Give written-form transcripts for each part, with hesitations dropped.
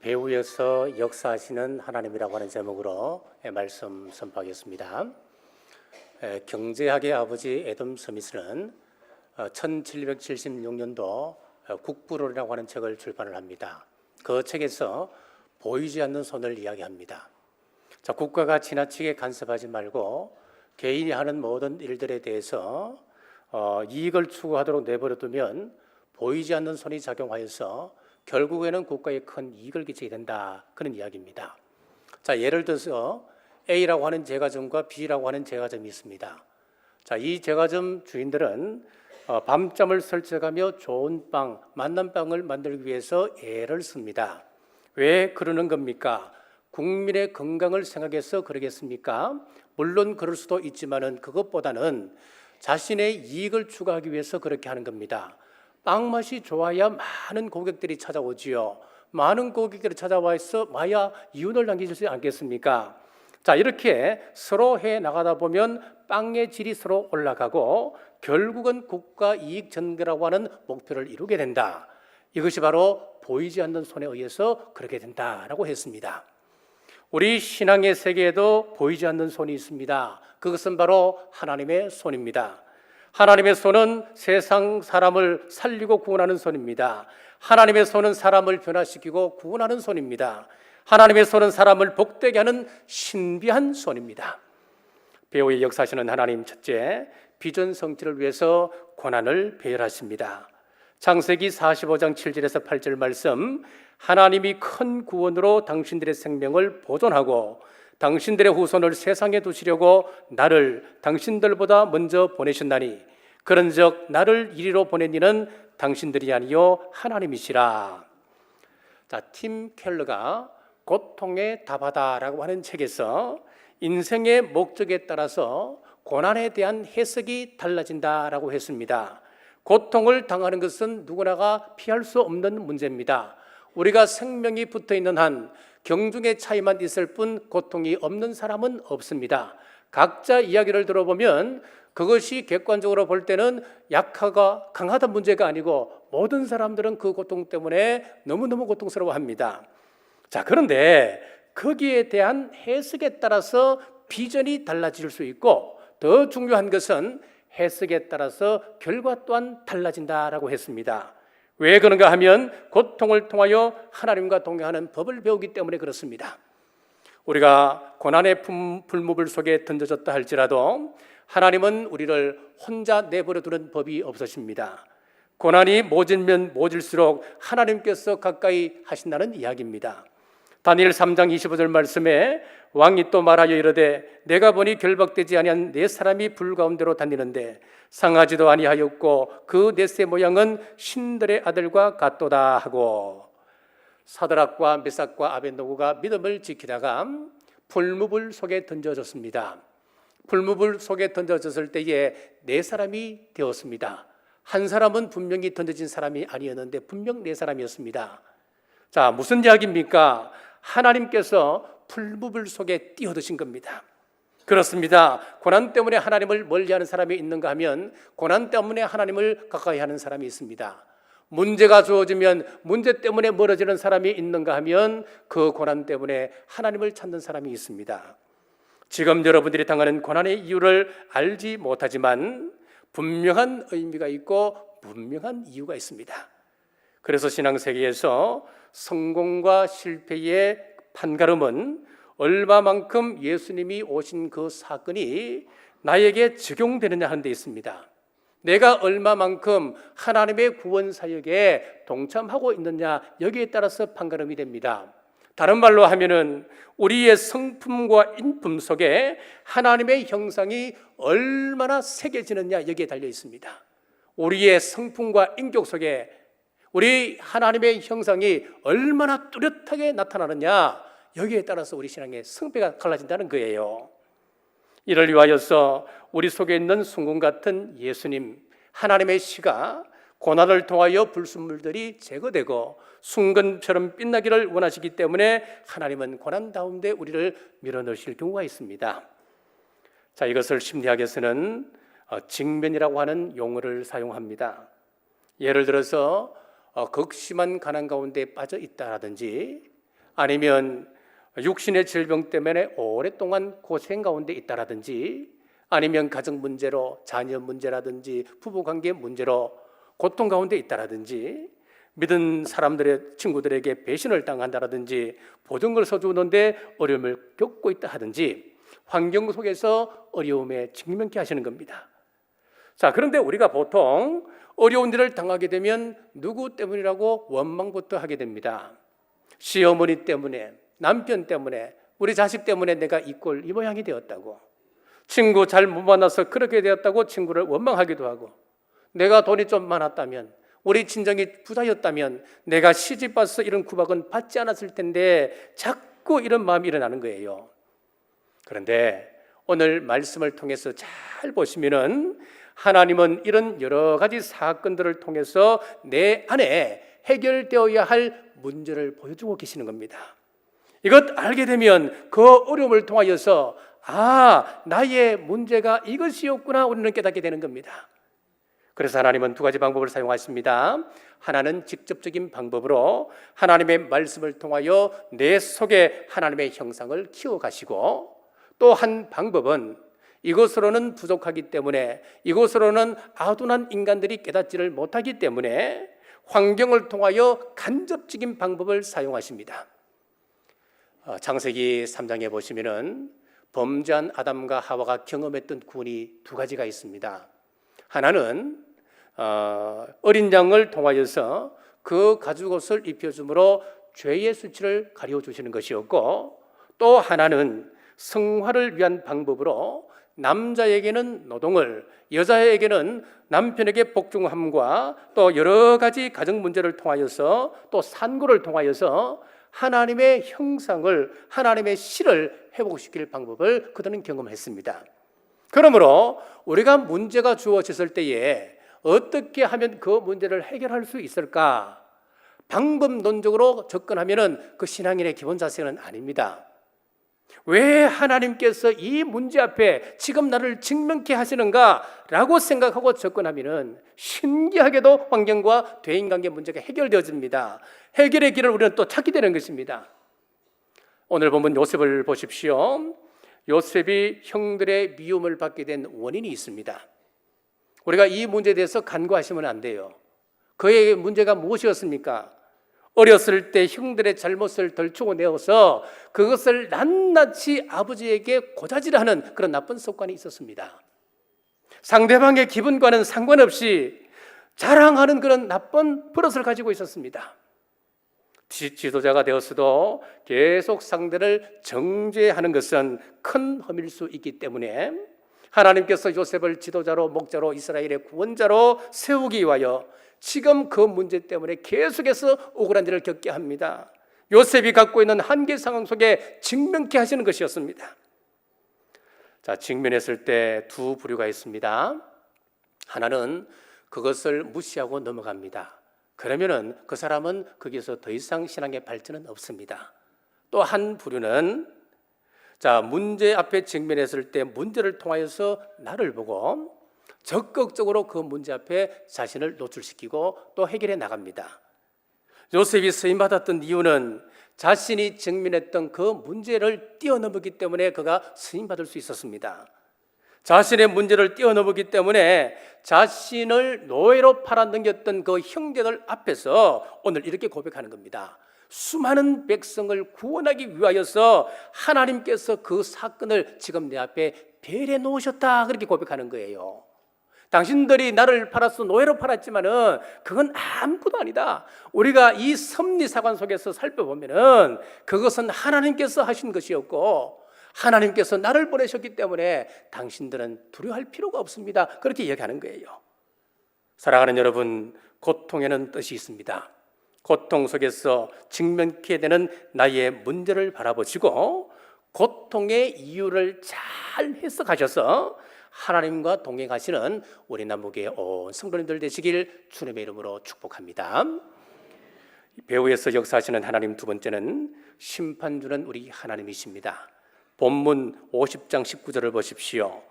배후에서 역사하시는 하나님이라고 하는 제목으로 말씀 선포하겠습니다. 경제학의 아버지 애덤 스미스는 1776년도 국부론이라고 하는 책을 출판을 합니다. 그 책에서 보이지 않는 손을 이야기합니다. 자, 국가가 지나치게 간섭하지 말고 개인이 하는 모든 일들에 대해서 이익을 추구하도록 내버려두면 보이지 않는 손이 작용하여서 결국에는 국가에 큰 이익을 끼치게 된다, 그런 이야기입니다. 자, 예를 들어서 A라고 하는 제과점과 B라고 하는 제과점이 있습니다. 자, 이 제과점 주인들은 밤잠을 설쳐가며 좋은 빵, 맛난 빵을 만들기 위해서 애를 씁니다. 왜 그러는 겁니까? 국민의 건강을 생각해서 그러겠습니까? 물론 그럴 수도 있지만은 그것보다는 자신의 이익을 추구하기 위해서 그렇게 하는 겁니다. 빵 맛이 좋아야 많은 고객들이 찾아오지요. 많은 고객들이 찾아와야 이윤을 남기지 않겠습니까? 자, 이렇게 서로 해 나가다 보면 빵의 질이 서로 올라가고 결국은 국가 이익 전개라고 하는 목표를 이루게 된다. 이것이 바로 보이지 않는 손에 의해서 그렇게 된다라고 했습니다. 우리 신앙의 세계에도 보이지 않는 손이 있습니다. 그것은 바로 하나님의 손입니다. 하나님의 손은 세상 사람을 살리고 구원하는 손입니다. 하나님의 손은 사람을 변화시키고 구원하는 손입니다. 하나님의 손은 사람을 복되게 하는 신비한 손입니다. 배후의 역사하시는 하나님, 첫째, 비전 성취를 위해서 고난을 배열하십니다. 창세기 45장 7절에서 8절 말씀, 하나님이 큰 구원으로 당신들의 생명을 보존하고 당신들의 후손을 세상에 두시려고 나를 당신들보다 먼저 보내셨나니 그런즉 나를 이리로 보낸 이는 당신들이 아니요 하나님이시라. 자, 팀 켈러가 고통의 답하다라고 하는 책에서 인생의 목적에 따라서 고난에 대한 해석이 달라진다라고 했습니다. 고통을 당하는 것은 누구나가 피할 수 없는 문제입니다. 우리가 생명이 붙어 있는 한 경중의 차이만 있을 뿐 고통이 없는 사람은 없습니다. 각자 이야기를 들어보면 그것이 객관적으로 볼 때는 약하가 강하다 문제가 아니고 모든 사람들은 그 고통 때문에 너무너무 고통스러워합니다. 자, 그런데 거기에 대한 해석에 따라서 비전이 달라질 수 있고 더 중요한 것은 해석에 따라서 결과 또한 달라진다라고 했습니다. 왜 그런가 하면 고통을 통하여 하나님과 동행하는 법을 배우기 때문에 그렇습니다. 우리가 고난의 풀무불 속에 던져졌다 할지라도 하나님은 우리를 혼자 내버려 두는 법이 없으십니다. 고난이 모질면 모질수록 하나님께서 가까이 하신다는 이야기입니다. 다니엘 3장 25절 말씀에 왕이 또 말하여 이르되 내가 보니 결박되지 아니한 네 사람이 불 가운데로 다니는데 상하지도 아니하였고 그 넷의 모양은 신들의 아들과 같도다 하고, 사드락과 메삭과 아벳노고가 믿음을 지키다가 풀무불 속에 던져졌습니다. 풀무불 속에 던져졌을 때에 네 사람이 되었습니다. 한 사람은 분명히 던져진 사람이 아니었는데 분명 네 사람이었습니다. 자, 무슨 이야기입니까? 하나님께서 풀무불 속에 뛰어드신 겁니다. 그렇습니다. 고난 때문에 하나님을 멀리하는 사람이 있는가 하면 고난 때문에 하나님을 가까이 하는 사람이 있습니다. 문제가 주어지면 문제 때문에 멀어지는 사람이 있는가 하면 그 고난 때문에 하나님을 찾는 사람이 있습니다. 지금 여러분들이 당하는 고난의 이유를 알지 못하지만 분명한 의미가 있고 분명한 이유가 있습니다. 그래서 신앙세계에서 성공과 실패의 판가름은 얼마만큼 예수님이 오신 그 사건이 나에게 적용되느냐 하는 데 있습니다. 내가 얼마만큼 하나님의 구원 사역에 동참하고 있느냐, 여기에 따라서 판가름이 됩니다. 다른 말로 하면은 우리의 성품과 인품 속에 하나님의 형상이 얼마나 새겨지느냐, 여기에 달려 있습니다. 우리의 성품과 인격 속에 우리 하나님의 형상이 얼마나 뚜렷하게 나타나느냐, 여기에 따라서 우리 신앙의 성패가 갈라진다는 거예요. 이를 위하여서 우리 속에 있는 순금 같은 예수님, 하나님의 씨가 고난을 통하여 불순물들이 제거되고 순금처럼 빛나기를 원하시기 때문에 하나님은 고난 가운데 우리를 밀어넣으실 경우가 있습니다. 자, 이것을 심리학에서는 직면이라고 하는 용어를 사용합니다. 예를 들어서 극심한 가난 가운데 빠져 있다라든지 아니면 육신의 질병 때문에 오랫동안 고생 가운데 있다라든지, 아니면 가정 문제로, 자녀 문제라든지 부부관계 문제로 고통 가운데 있다라든지, 믿은 사람들의 친구들에게 배신을 당한다라든지, 보증을 서주는데 어려움을 겪고 있다 하든지, 환경 속에서 어려움에 직면케 하시는 겁니다. 자, 그런데 우리가 보통 어려운 일을 당하게 되면 누구 때문이라고 원망부터 하게 됩니다. 시어머니 때문에, 남편 때문에, 우리 자식 때문에 내가 이 꼴 이 모양이 되었다고, 친구 잘 못 만나서 그렇게 되었다고 친구를 원망하기도 하고, 내가 돈이 좀 많았다면, 우리 친정이 부자였다면 내가 시집 와서 이런 구박은 받지 않았을 텐데 자꾸 이런 마음이 일어나는 거예요. 그런데 오늘 말씀을 통해서 잘 보시면은 하나님은 이런 여러 가지 사건들을 통해서 내 안에 해결되어야 할 문제를 보여주고 계시는 겁니다. 이것 알게 되면 그 어려움을 통하여서 나의 문제가 이것이었구나 우리는 깨닫게 되는 겁니다. 그래서 하나님은 두 가지 방법을 사용하십니다. 하나는 직접적인 방법으로 하나님의 말씀을 통하여 내 속에 하나님의 형상을 키워가시고, 또 한 방법은 이것으로는 부족하기 때문에, 이것으로는 아둔한 인간들이 깨닫지를 못하기 때문에 환경을 통하여 간접적인 방법을 사용하십니다. 창세기 3장에 보시면은 범죄한 아담과 하와가 경험했던 구원이 두 가지가 있습니다. 하나는 어린 양을 통하여서 그 가죽옷을 입혀줌으로 죄의 수치를 가려주시는 것이었고, 또 하나는 성화를 위한 방법으로 남자에게는 노동을, 여자에게는 남편에게 복종함과 또 여러 가지 가정 문제를 통하여서, 또 산고를 통하여서 하나님의 형상을, 하나님의 실을 회복시킬 방법을 그들은 경험했습니다. 그러므로 우리가 문제가 주어졌을 때에 어떻게 하면 그 문제를 해결할 수 있을까? 방법론적으로 접근하면 그 신앙인의 기본 자세는 아닙니다. 왜 하나님께서 이 문제 앞에 지금 나를 직면케 하시는가? 라고 생각하고 접근하면 신기하게도 환경과 대인관계 문제가 해결되어집니다. 해결의 길을 우리는 또 찾게 되는 것입니다. 오늘 본문 요셉을 보십시오. 요셉이 형들의 미움을 받게 된 원인이 있습니다. 우리가 이 문제에 대해서 간과하시면 안 돼요. 그의 문제가 무엇이었습니까? 어렸을 때 형들의 잘못을 덜추고 내어서 그것을 낱낱이 아버지에게 고자질하는 그런 나쁜 습관이 있었습니다. 상대방의 기분과는 상관없이 자랑하는 그런 나쁜 버릇을 가지고 있었습니다. 지도자가 되었어도 계속 상대를 정죄하는 것은 큰 험일 수 있기 때문에 하나님께서 요셉을 지도자로, 목자로, 이스라엘의 구원자로 세우기 위하여 지금 그 문제 때문에 계속해서 억울한 일을 겪게 합니다. 요셉이 갖고 있는 한계 상황 속에 직면케 하시는 것이었습니다. 자, 직면했을 때 두 부류가 있습니다. 하나는 그것을 무시하고 넘어갑니다. 그러면은 그 사람은 거기서 더 이상 신앙의 발전은 없습니다. 또 한 부류는 문제 앞에 직면했을 때 문제를 통하여서 나를 보고 적극적으로 그 문제 앞에 자신을 노출시키고 또 해결해 나갑니다. 요셉이 쓰임받았던 이유는 자신이 직면했던 그 문제를 뛰어넘었기 때문에 그가 쓰임받을 수 있었습니다. 자신의 문제를 뛰어넘었기 때문에 자신을 노예로 팔아넘겼던 그 형제들 앞에서 오늘 이렇게 고백하는 겁니다. 수많은 백성을 구원하기 위하여서 하나님께서 그 사건을 지금 내 앞에 배려해 놓으셨다, 그렇게 고백하는 거예요. 당신들이 나를 팔아서 노예로 팔았지만은 그건 아무것도 아니다. 우리가 이 섭리사관 속에서 살펴보면은 그것은 하나님께서 하신 것이었고 하나님께서 나를 보내셨기 때문에 당신들은 두려워할 필요가 없습니다. 그렇게 이야기하는 거예요. 사랑하는 여러분, 고통에는 뜻이 있습니다. 고통 속에서 직면케 되는 나의 문제를 바라보시고 고통의 이유를 잘 해석하셔서 하나님과 동행하시는 우리 남북의 온 성도님들 되시길 주님의 이름으로 축복합니다. 배후에서 역사하시는 하나님, 두 번째는 심판주는 우리 하나님이십니다. 본문 50장 19절을 보십시오.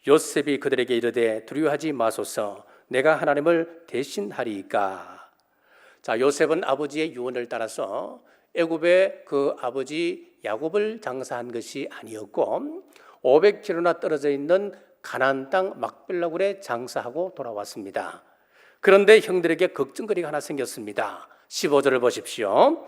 요셉이 그들에게 이르되 두려워하지 마소서, 내가 하나님을 대신하리이까. 요셉은 아버지의 유언을 따라서 애굽의 그 아버지 야곱을 장사한 것이 아니었고 500km나 떨어져 있는 가나안 땅 막벨라굴에 장사하고 돌아왔습니다. 그런데 형들에게 걱정거리가 하나 생겼습니다. 15절을 보십시오.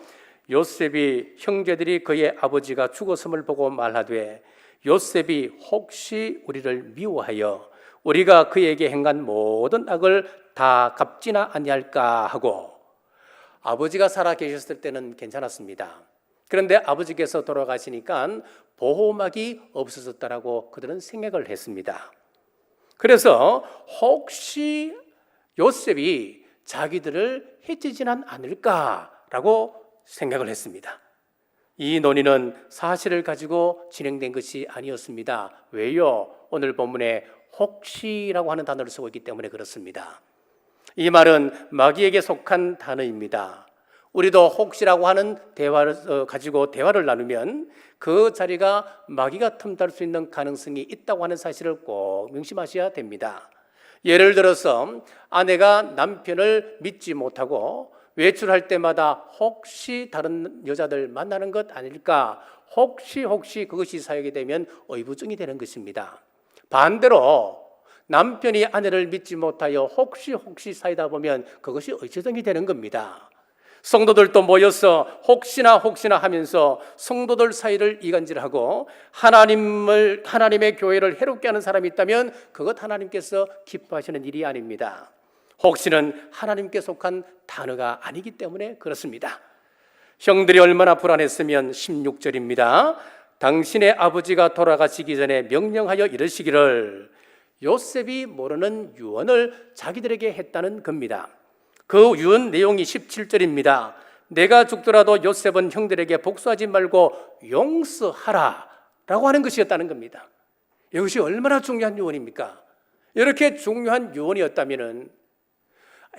요셉이 형제들이 그의 아버지가 죽었음을 보고 말하되 요셉이 혹시 우리를 미워하여 우리가 그에게 행한 모든 악을 다 갚지나 아니할까 하고, 아버지가 살아 계셨을 때는 괜찮았습니다. 그런데 아버지께서 돌아가시니까 보호막이 없어졌다라고 그들은 생각을 했습니다. 그래서 혹시 요셉이 자기들을 해치지는 않을까라고 생각을 했습니다. 이 논의는 사실을 가지고 진행된 것이 아니었습니다. 왜요? 오늘 본문에 혹시라고 하는 단어를 쓰고 있기 때문에 그렇습니다. 이 말은 마귀에게 속한 단어입니다. 우리도 혹시라고 하는 대화를 가지고 대화를 나누면 그 자리가 마귀가 틈탈 수 있는 가능성이 있다고 하는 사실을 꼭 명심하셔야 됩니다. 예를 들어서 아내가 남편을 믿지 못하고 외출할 때마다 혹시 다른 여자들 만나는 것 아닐까, 혹시 그것이 사역이 되면 의부증이 되는 것입니다. 반대로 남편이 아내를 믿지 못하여 혹시 사이다 보면 그것이 의처증이 되는 겁니다. 성도들도 모여서 혹시나 하면서 성도들 사이를 이간질하고 하나님의 교회를 해롭게 하는 사람이 있다면 그것 하나님께서 기뻐하시는 일이 아닙니다. 혹시는 하나님께 속한 단어가 아니기 때문에 그렇습니다. 형들이 얼마나 불안했으면 16절입니다. 당신의 아버지가 돌아가시기 전에 명령하여 이르시기를, 요셉이 모르는 유언을 자기들에게 했다는 겁니다. 그 유언 내용이 17절입니다. 내가 죽더라도 요셉은 형들에게 복수하지 말고 용서하라 라고 하는 것이었다는 겁니다. 이것이 얼마나 중요한 유언입니까? 이렇게 중요한 유언이었다면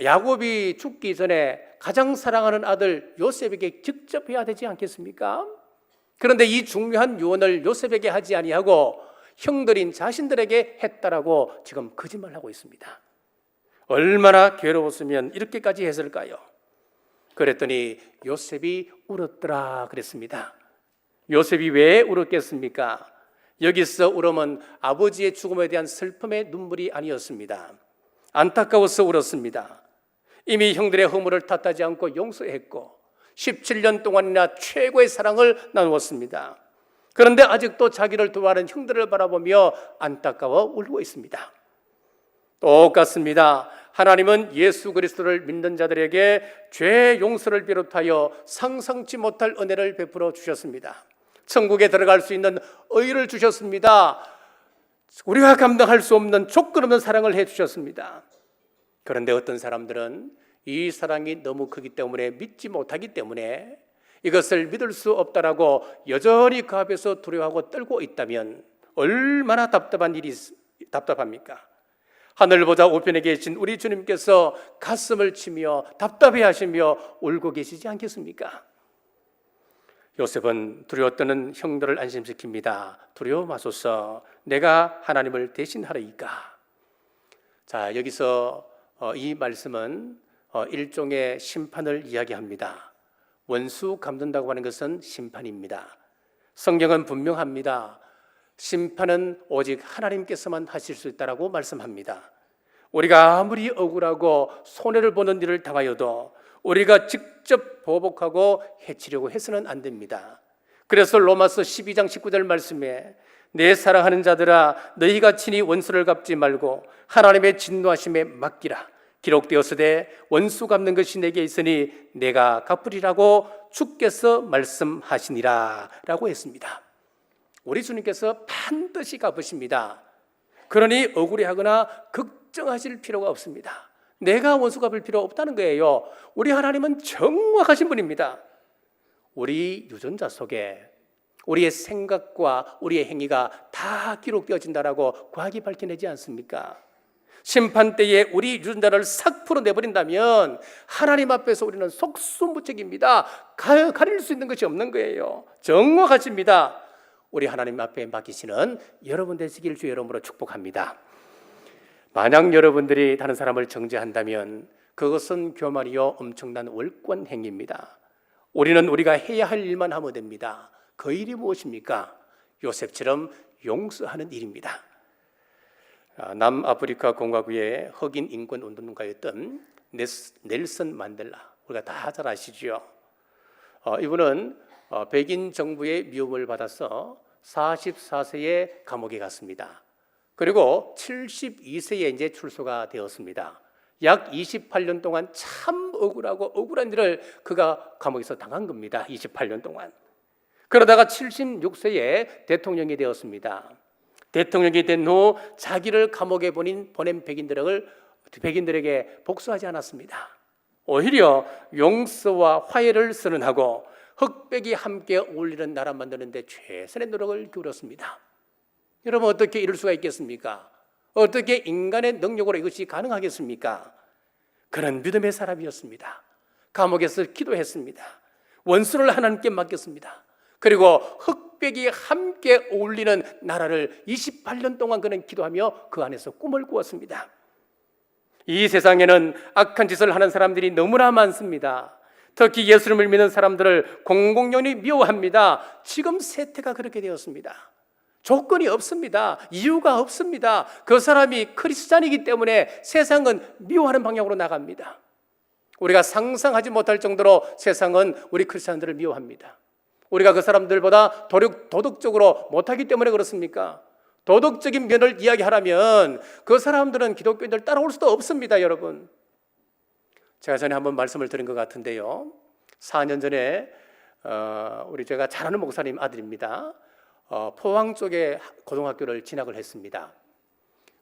야곱이 죽기 전에 가장 사랑하는 아들 요셉에게 직접 해야 되지 않겠습니까? 그런데 이 중요한 유언을 요셉에게 하지 아니하고 형들인 자신들에게 했다라고 지금 거짓말하고 있습니다. 얼마나 괴로웠으면 이렇게까지 했을까요? 그랬더니 요셉이 울었더라 그랬습니다. 요셉이 왜 울었겠습니까? 여기서 울음은 아버지의 죽음에 대한 슬픔의 눈물이 아니었습니다. 안타까워서 울었습니다. 이미 형들의 허물을 탓하지 않고 용서했고 17년 동안이나 최고의 사랑을 나누었습니다. 그런데 아직도 자기를 도와하는 형들을 바라보며 안타까워 울고 있습니다. 똑같습니다. 하나님은 예수 그리스도를 믿는 자들에게 죄 용서를 비롯하여 상상치 못할 은혜를 베풀어 주셨습니다. 천국에 들어갈 수 있는 의를 주셨습니다. 우리가 감당할 수 없는 조건 없는 사랑을 해주셨습니다. 그런데 어떤 사람들은 이 사랑이 너무 크기 때문에 믿지 못하기 때문에 이것을 믿을 수 없다라고 여전히 그 앞에서 두려워하고 떨고 있다면 얼마나 답답합니까? 하늘 보자 우편에 계신 우리 주님께서 가슴을 치며 답답해하시며 울고 계시지 않겠습니까? 요셉은 두려워 떠는 형들을 안심시킵니다. 두려워 마소서, 내가 하나님을 대신하리이까. 자, 여기서 이 말씀은 일종의 심판을 이야기합니다. 원수 갚는다고 하는 것은 심판입니다. 성경은 분명합니다. 심판은 오직 하나님께서만 하실 수 있다라고 말씀합니다. 우리가 아무리 억울하고 손해를 보는 일을 당하여도 우리가 직접 보복하고 해치려고 해서는 안 됩니다. 그래서 로마서 12장 19절 말씀에 내 사랑하는 자들아 너희가 친히 원수를 갚지 말고 하나님의 진노하심에 맡기라. 기록되었으되 원수 갚는 것이 내게 있으니 내가 갚으리라고 주께서 말씀하시니라 라고 했습니다. 우리 주님께서 반드시 갚으십니다. 그러니 억울해하거나 걱정하실 필요가 없습니다. 내가 원수 갚을 필요 없다는 거예요. 우리 하나님은 정확하신 분입니다. 우리 유전자 속에 우리의 생각과 우리의 행위가 다 기록되어진다라고 과학이 밝혀내지 않습니까? 심판 때에 우리 유전자를 싹 풀어내버린다면 하나님 앞에서 우리는 속수무책입니다. 가릴 수 있는 것이 없는 거예요. 정확하십니다. 우리 하나님 앞에 맡기시는 여러분 되시길 주의 이름으로 축복합니다. 만약 여러분들이 다른 사람을 정죄한다면 그것은 교만이요 엄청난 월권 행위입니다. 우리는 우리가 해야 할 일만 하면 됩니다. 그 일이 무엇입니까? 요셉처럼 용서하는 일입니다. 남아프리카 공화국의 흑인 인권 운동가였던 넬슨 만델라, 우리가 다 잘 아시죠? 이분은 백인 정부의 미움을 받아서 44세에 감옥에 갔습니다. 그리고 72세에 이제 출소가 되었습니다. 약 28년 동안 참 억울한 일을 그가 감옥에서 당한 겁니다. 28년 동안. 그러다가 76세에 대통령이 되었습니다. 대통령이 된 후 자기를 감옥에 보낸 백인들에게 복수하지 않았습니다. 오히려 용서와 화해를 선언하고 흑백이 함께 어울리는 나라 만드는 데 최선의 노력을 기울였습니다. 여러분, 어떻게 이럴 수가 있겠습니까? 어떻게 인간의 능력으로 이것이 가능하겠습니까? 그런 믿음의 사람이었습니다. 감옥에서 기도했습니다. 원수를 하나님께 맡겼습니다. 그리고 흑백이 함께 어울리는 나라를 28년 동안 그는 기도하며 그 안에서 꿈을 꾸었습니다. 이 세상에는 악한 짓을 하는 사람들이 너무나 많습니다. 특히 예수님을 믿는 사람들을 공공연히 미워합니다. 지금 세태가 그렇게 되었습니다. 조건이 없습니다. 이유가 없습니다. 그 사람이 크리스찬이기 때문에 세상은 미워하는 방향으로 나갑니다. 우리가 상상하지 못할 정도로 세상은 우리 크리스찬들을 미워합니다. 우리가 그 사람들보다 도덕적으로 못하기 때문에 그렇습니까? 도덕적인 면을 이야기하라면 그 사람들은 기독교인들 따라올 수도 없습니다, 여러분. 제가 전에 한번 말씀을 드린 것 같은데요. 4년 전에 제가 잘 아는 목사님 아들입니다. 포항 쪽에 고등학교를 진학을 했습니다.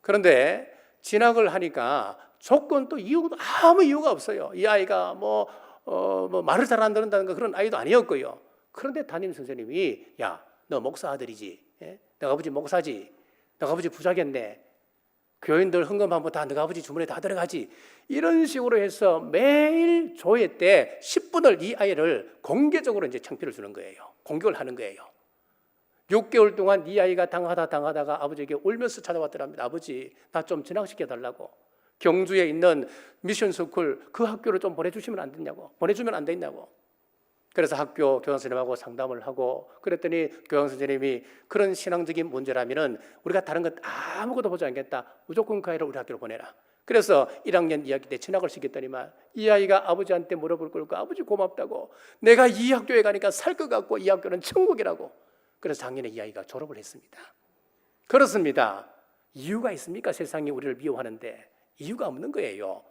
그런데 진학을 하니까 조건도 이유도 아무 이유가 없어요. 이 아이가 말을 잘 안 듣는다는 그런 아이도 아니었고요. 그런데 담임 선생님이, 야, 너 목사 아들이지? 예? 너가 아버지 목사지? 너가 아버지 부자겠네? 교인들 헌금하면 다 너가 아버지 주머니에 다 들어가지? 이런 식으로 해서 매일 조회 때 10분을 이 아이를 공개적으로 이제 창피를 주는 거예요. 공격을 하는 거예요. 6개월 동안 이 아이가 당하다가 아버지에게 울면서 찾아왔더랍니다. 아버지, 나 좀 진학시켜달라고. 경주에 있는 미션 스쿨 그 학교를 좀 보내주면 안 되냐고. 그래서 학교 교장선생님하고 상담을 하고 그랬더니 교장선생님이 그런 신앙적인 문제라면은 우리가 다른 것 아무것도 보지 않겠다. 무조건 그 아이를 우리 학교로 보내라. 그래서 1학년 2학기 때 진학을 시켰더니만 이 아이가 아버지한테 물어볼 걸까? 아버지 고맙다고. 내가 이 학교에 가니까 살 것 같고 이 학교는 천국이라고. 그래서 작년에 이 아이가 졸업을 했습니다. 그렇습니다. 이유가 있습니까? 세상이 우리를 미워하는데 이유가 없는 거예요.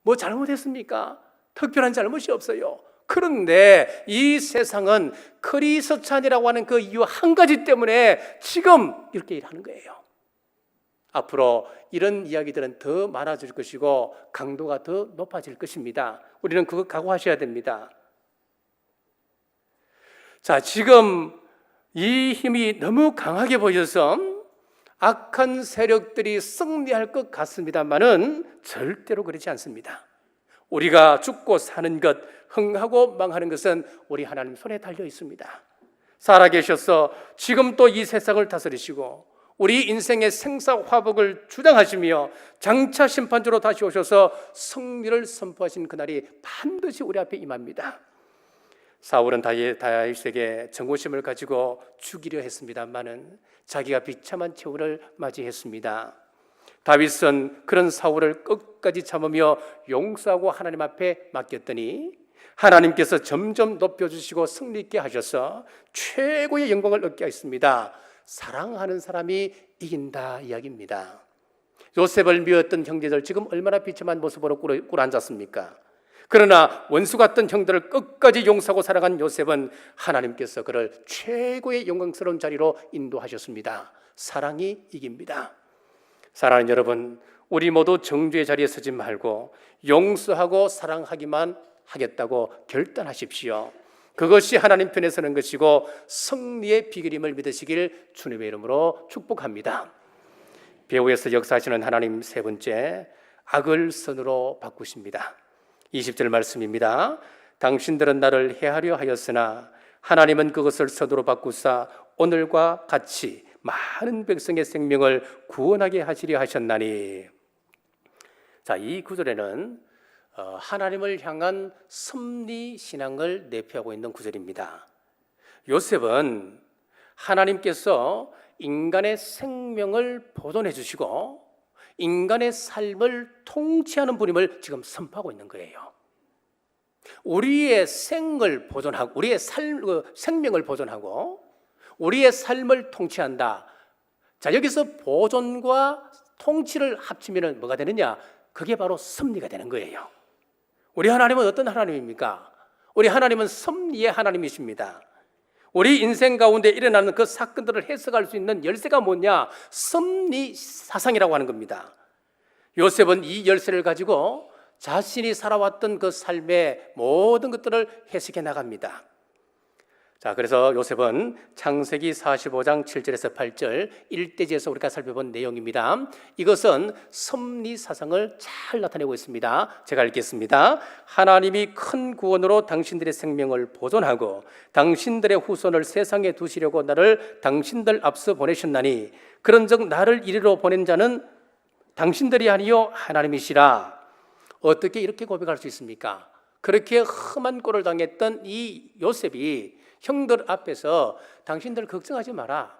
뭐 잘못했습니까? 특별한 잘못이 없어요. 그런데 이 세상은 크리스찬이라고 하는 그 이유 한 가지 때문에 지금 이렇게 일하는 거예요. 앞으로 이런 이야기들은 더 많아질 것이고 강도가 더 높아질 것입니다. 우리는 그거 각오하셔야 됩니다. 자, 지금 이 힘이 너무 강하게 보여서 악한 세력들이 승리할 것 같습니다만은 절대로 그렇지 않습니다. 우리가 죽고 사는 것, 흥하고 망하는 것은 우리 하나님 손에 달려 있습니다. 살아계셔서 지금 또 이 세상을 다스리시고 우리 인생의 생사화복을 주장하시며 장차 심판주로 다시 오셔서 승리를 선포하신 그날이 반드시 우리 앞에 임합니다. 사울은 다윗에게 정오심을 가지고 죽이려 했습니다마는 자기가 비참한 최후를 맞이했습니다. 다윗은 그런 사울을 끝까지 참으며 용서하고 하나님 앞에 맡겼더니 하나님께서 점점 높여주시고 승리있게 하셔서 최고의 영광을 얻게 하셨습니다. 사랑하는 사람이 이긴다 이야기입니다. 요셉을 미웠던 형제들 지금 얼마나 비참한 모습으로 꿇어앉았습니까? 그러나 원수 같던 형들을 끝까지 용서하고 살아간 요셉은 하나님께서 그를 최고의 영광스러운 자리로 인도하셨습니다. 사랑이 이깁니다. 사랑하는 여러분, 우리 모두 정죄의 자리에 서지 말고 용서하고 사랑하기만 하겠다고 결단하십시오. 그것이 하나님 편에 서는 것이고 승리의 비결임을 믿으시길 주님의 이름으로 축복합니다. 배후에서 역사하시는 하나님 세 번째, 악을 선으로 바꾸십니다. 20절 말씀입니다. 당신들은 나를 해하려 하였으나 하나님은 그것을 선으로 바꾸사 오늘과 같이 많은 백성의 생명을 구원하게 하시려 하셨나니. 자, 이 구절에는 하나님을 향한 섭리 신앙을 내포하고 있는 구절입니다. 요셉은 하나님께서 인간의 생명을 보존해 주시고 인간의 삶을 통치하는 분임을 지금 선포하고 있는 거예요. 우리의 생을 보존하고 우리의 생명을 보존하고 우리의 삶을 통치한다. 자, 여기서 보존과 통치를 합치면 뭐가 되느냐? 그게 바로 섭리가 되는 거예요. 우리 하나님은 어떤 하나님입니까? 우리 하나님은 섭리의 하나님이십니다. 우리 인생 가운데 일어나는 그 사건들을 해석할 수 있는 열쇠가 뭐냐? 섭리 사상이라고 하는 겁니다. 요셉은 이 열쇠를 가지고 자신이 살아왔던 그 삶의 모든 것들을 해석해 나갑니다. 자, 그래서 요셉은 창세기 45장 7절에서 8절 1대지에서 우리가 살펴본 내용입니다. 이것은 섭리 사상을 잘 나타내고 있습니다. 제가 읽겠습니다. 하나님이 큰 구원으로 당신들의 생명을 보존하고 당신들의 후손을 세상에 두시려고 나를 당신들 앞서 보내셨나니 그런즉 나를 이리로 보낸 자는 당신들이 아니요 하나님이시라. 어떻게 이렇게 고백할 수 있습니까? 그렇게 험한 꼴을 당했던 이 요셉이 형들 앞에서 당신들 걱정하지 마라.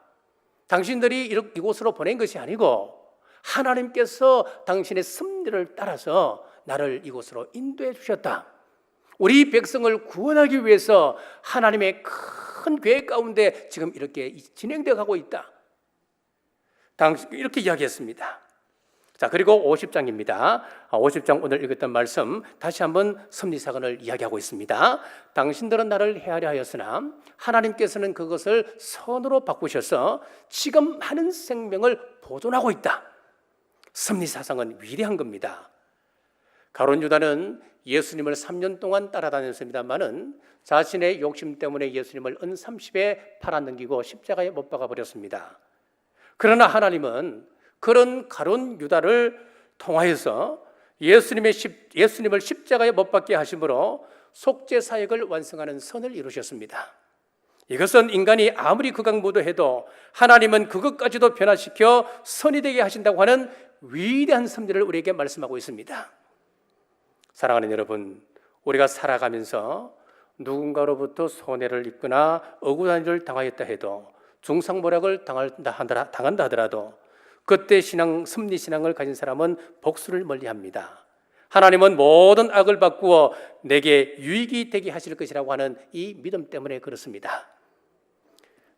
당신들이 이곳으로 보낸 것이 아니고 하나님께서 당신의 섭리를 따라서 나를 이곳으로 인도해 주셨다. 우리 백성을 구원하기 위해서 하나님의 큰 계획 가운데 지금 이렇게 진행되어 가고 있다. 이렇게 이야기했습니다. 자, 그리고 50장입니다. 50장 오늘 읽었던 말씀 다시 한번 섭리사건을 이야기하고 있습니다. 당신들은 나를 헤아려 하였으나 하나님께서는 그것을 선으로 바꾸셔서 지금 많은 생명을 보존하고 있다. 섭리사상은 위대한 겁니다. 가룟 유다는 예수님을 3년 동안 따라다녔습니다마는 자신의 욕심 때문에 예수님을 은30에 팔아넘기고 십자가에 못 박아 버렸습니다. 그러나 하나님은 그런 가룟 유다를 통하여서 예수님을 십자가에 못 박게 하심으로 속죄 사역을 완성하는 선을 이루셨습니다. 이것은 인간이 아무리 극악무도해도 하나님은 그것까지도 변화시켜 선이 되게 하신다고 하는 위대한 섭리를 우리에게 말씀하고 있습니다. 사랑하는 여러분, 우리가 살아가면서 누군가로부터 손해를 입거나 억울한 일을 당하였다 해도 중상모략을 당한다 하더라도 그때 섭리신앙을 가진 사람은 복수를 멀리합니다. 하나님은 모든 악을 바꾸어 내게 유익이 되게 하실 것이라고 하는 이 믿음 때문에 그렇습니다.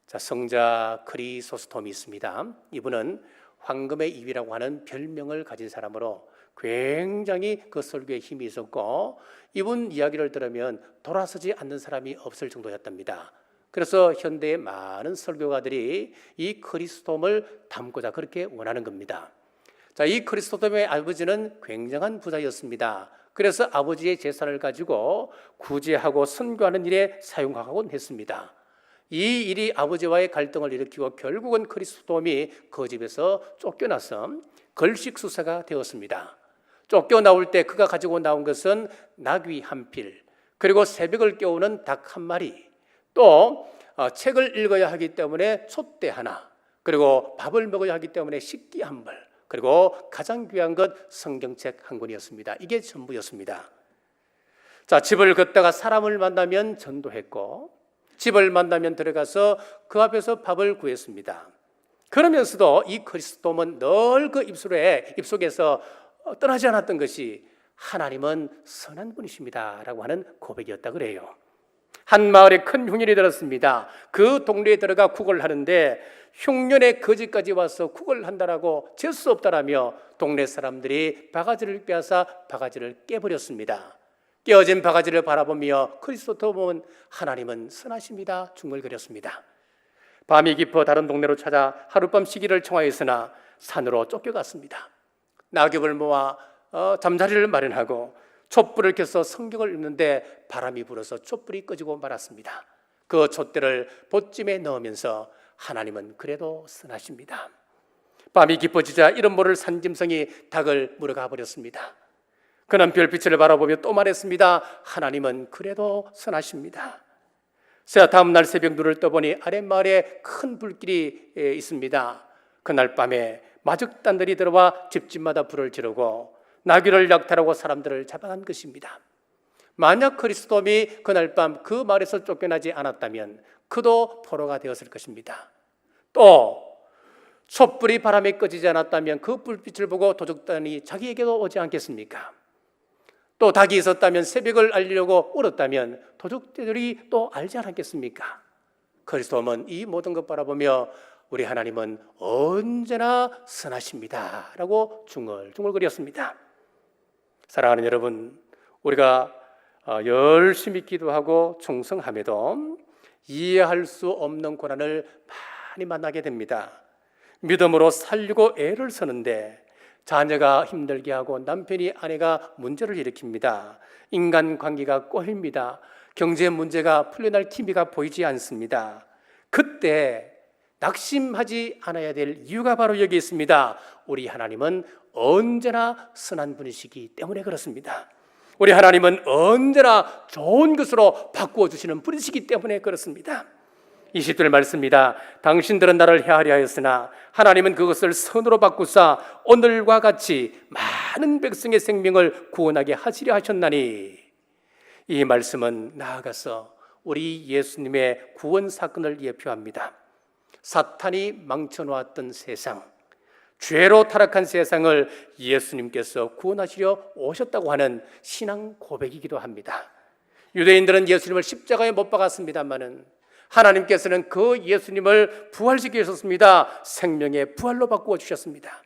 자, 성자 크리소스톰이 있습니다. 이분은 황금의 입이라고 하는 별명을 가진 사람으로 굉장히 그 설교에 힘이 있었고 이분 이야기를 들으면 돌아서지 않는 사람이 없을 정도였답니다. 그래서 현대의 많은 설교가들이 이 크리스토톰을 닮고자 그렇게 원하는 겁니다. 자, 이 크리스토톰의 아버지는 굉장한 부자였습니다. 그래서 아버지의 재산을 가지고 구제하고 선교하는 일에 사용하곤 했습니다. 이 일이 아버지와의 갈등을 일으키고 결국은 크리스토톰이 그 집에서 쫓겨나서 걸식수사가 되었습니다. 쫓겨나올 때 그가 가지고 나온 것은 나귀 한 필, 그리고 새벽을 깨우는 닭 한 마리, 또 책을 읽어야 하기 때문에 촛대 하나, 그리고 밥을 먹어야 하기 때문에 식기 한 벌, 그리고 가장 귀한 것 성경책 한 권이었습니다. 이게 전부였습니다. 자, 집을 걷다가 사람을 만나면 전도했고 집을 만나면 들어가서 그 앞에서 밥을 구했습니다. 그러면서도 이 크리스토톰은 늘 그 입속에서 떠나지 않았던 것이 하나님은 선한 분이십니다 라고 하는 고백이었다 그래요. 한 마을에 큰 흉년이 들었습니다. 그 동네에 들어가 구걸을 하는데 흉년의 거지까지 와서 구걸을 한다라고 재수 없다라며 동네 사람들이 바가지를 빼앗아 바가지를 깨버렸습니다. 깨어진 바가지를 바라보며 크리스토톰은 하나님은 선하십니다 중얼거렸습니다. 밤이 깊어 다른 동네로 찾아 하룻밤 쉬기를 청하였으나 산으로 쫓겨갔습니다. 낙엽을 모아 잠자리를 마련하고 촛불을 켜서 성경을 읽는데 바람이 불어서 촛불이 꺼지고 말았습니다. 그 촛대를 보찜에 넣으면서 하나님은 그래도 선하십니다. 밤이 깊어지자 이름 모를 산짐승이 닭을 물어가 버렸습니다. 그는 별빛을 바라보며 또 말했습니다. 하나님은 그래도 선하십니다. 다음 날 새벽 눈을 떠보니 아랫마을에 큰 불길이 있습니다. 그날 밤에 마적단들이 들어와 집집마다 불을 지르고 나귀를 약탈하고 사람들을 잡아간 것입니다. 만약 그리스도인이 그날 밤 그 말에서 쫓겨나지 않았다면 그도 포로가 되었을 것입니다. 또 촛불이 바람에 꺼지지 않았다면 그 불빛을 보고 도둑단이 자기에게도 오지 않겠습니까? 또 닭이 있었다면 새벽을 알리려고 울었다면 도둑들이 또 알지 않았겠습니까? 그리스도는 이 모든 것 바라보며 우리 하나님은 언제나 선하십니다 라고 중얼중얼거렸습니다. 사랑하는 여러분, 우리가 열심히 기도하고 충성함에도 이해할 수 없는 고난을 많이 만나게 됩니다. 믿음으로 살려고 애를 쓰는데 자녀가 힘들게 하고 남편이 아내가 문제를 일으킵니다. 인간관계가 꼬입니다. 경제 문제가 풀려날 기미가 보이지 않습니다. 그때 낙심하지 않아야 될 이유가 바로 여기 있습니다. 우리 하나님은 언제나 선한 분이시기 때문에 그렇습니다. 우리 하나님은 언제나 좋은 것으로 바꾸어 주시는 분이시기 때문에 그렇습니다. 20절 말씀입니다. 당신들은 나를 헤아려 하였으나 하나님은 그것을 선으로 바꾸사 오늘과 같이 많은 백성의 생명을 구원하게 하시려 하셨나니. 이 말씀은 나아가서 우리 예수님의 구원 사건을 예표합니다. 사탄이 망쳐놓았던 세상, 죄로 타락한 세상을 예수님께서 구원하시려 오셨다고 하는 신앙 고백이기도 합니다. 유대인들은 예수님을 십자가에 못 박았습니다마는 하나님께서는 그 예수님을 부활시켜 주셨습니다. 생명의 부활로 바꾸어 주셨습니다.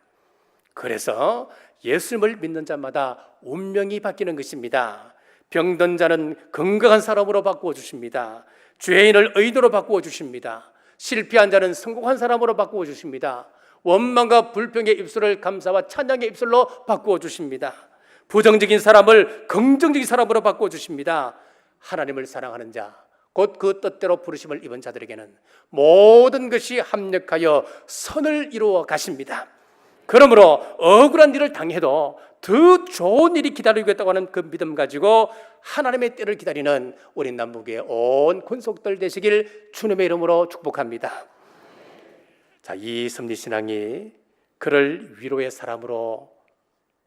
그래서 예수님을 믿는 자마다 운명이 바뀌는 것입니다. 병든 자는 건강한 사람으로 바꾸어 주십니다. 죄인을 의인으로 바꾸어 주십니다. 실패한 자는 성공한 사람으로 바꾸어 주십니다. 원망과 불평의 입술을 감사와 찬양의 입술로 바꾸어 주십니다. 부정적인 사람을 긍정적인 사람으로 바꾸어 주십니다. 하나님을 사랑하는 자, 곧 그 뜻대로 부르심을 입은 자들에게는 모든 것이 합력하여 선을 이루어 가십니다. 그러므로 억울한 일을 당해도 더 좋은 일이 기다리고 있다고 하는 그 믿음 가지고 하나님의 때를 기다리는 우리 남북의 온 권속들 되시길 주님의 이름으로 축복합니다. 자, 이 섭리신앙이 그를 위로의 사람으로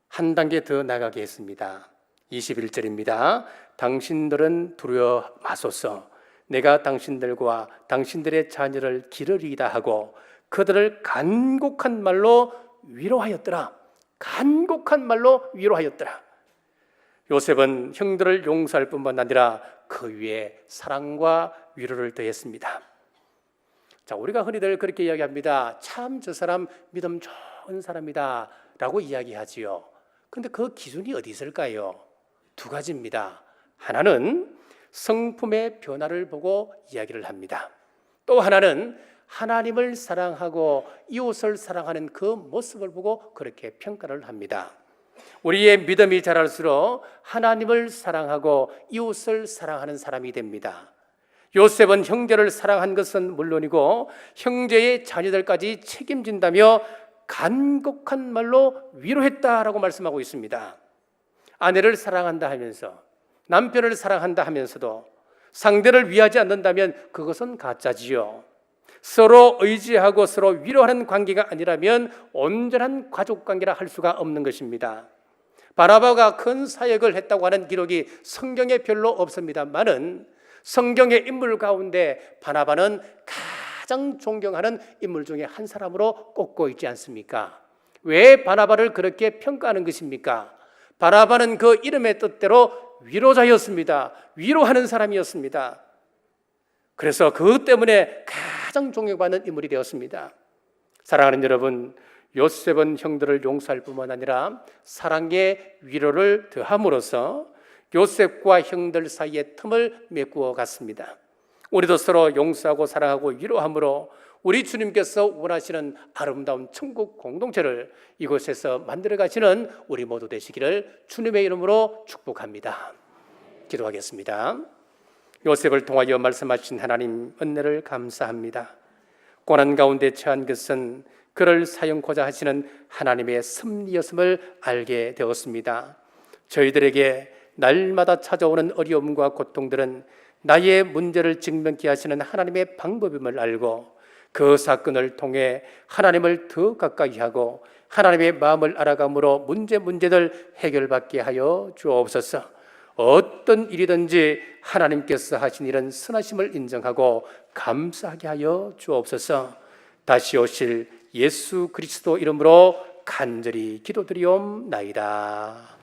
한 단계 더 나가게 했습니다. 21절입니다. 당신들은 두려워 마소서. 내가 당신들과 당신들의 자녀를 기르리이다 하고 그들을 간곡한 말로 위로하였더라. 간곡한 말로 위로하였더라. 요셉은 형들을 용서할 뿐만 아니라 그 위에 사랑과 위로를 더했습니다. 자, 우리가 흔히들 그렇게 이야기합니다. 참 저 사람 믿음 좋은 사람이다 라고 이야기하지요. 그런데 그 기준이 어디 있을까요? 두 가지입니다. 하나는 성품의 변화를 보고 이야기를 합니다. 또 하나는 하나님을 사랑하고 이웃을 사랑하는 그 모습을 보고 그렇게 평가를 합니다. 우리의 믿음이 자랄수록 하나님을 사랑하고 이웃을 사랑하는 사람이 됩니다. 요셉은 형제를 사랑한 것은 물론이고 형제의 자녀들까지 책임진다며 간곡한 말로 위로했다라고 말씀하고 있습니다. 아내를 사랑한다 하면서 남편을 사랑한다 하면서도 상대를 위하지 않는다면 그것은 가짜지요. 서로 의지하고 서로 위로하는 관계가 아니라면 온전한 가족관계라 할 수가 없는 것입니다. 바나바가 큰 사역을 했다고 하는 기록이 성경에 별로 없습니다만은 성경의 인물 가운데 바나바는 가장 존경하는 인물 중에 한 사람으로 꼽고 있지 않습니까? 왜 바나바를 그렇게 평가하는 것입니까? 바나바는 그 이름의 뜻대로 위로자였습니다. 위로하는 사람이었습니다. 그래서 그것 때문에 가장 존경받는 인물이 되었습니다. 사랑하는 여러분, 요셉은 형들을 용서할 뿐만 아니라 사랑의 위로를 더함으로써 요셉과 형들 사이의 틈을 메꾸어 갔습니다. 우리도 서로 용서하고 사랑하고 위로함으로 우리 주님께서 원하시는 아름다운 천국 공동체를 이곳에서 만들어 가시는 우리 모두 되시기를 주님의 이름으로 축복합니다. 기도하겠습니다. 요셉을 통하여 말씀하신 하나님 은혜를 감사합니다. 고난 가운데 처한 것은 그를 사용코자 하시는 하나님의 섭리였음을 알게 되었습니다. 저희들에게 날마다 찾아오는 어려움과 고통들은 나의 문제를 직면케 하시는 하나님의 방법임을 알고 그 사건을 통해 하나님을 더 가까이 하고 하나님의 마음을 알아감으로 문제들 해결받게 하여 주옵소서. 어떤 일이든지 하나님께서 하신 일은 선하심을 인정하고 감사하게 하여 주옵소서. 다시 오실 예수 그리스도 이름으로 간절히 기도드리옵나이다.